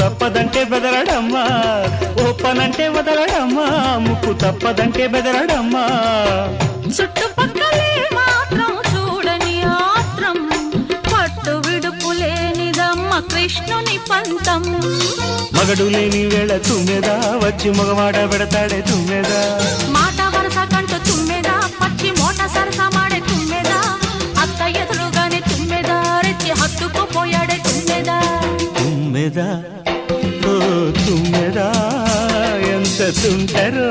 తప్పదంటే బెదరడమ్మా, ఓపనంటే వదలడమ్మా, ముక్కు తప్పదంటే బెదరడమ్మా. చుట్టుపక్కలే మాత్రం చూడని ఆత్రం, పట్టు విడుపు లేనిదమ్మ కృష్ణుని పంతం. మగడు లేని వేళ తుమ్మెదా వచ్చి మగవాడ పెడతాడే తుమ్మెదా, మాట వరస కంటూ తుమ్మెదా, పచ్చి మోట సరస మాడే తుమ్మెదా, అత్త ఎదురుగానే తుమ్మెదా, రెచ్చి హత్తుకుపోయాడే తుమ్మెదా. తుమ్మెదా ఓ తుమ్మెదా ఎంత తుంటరో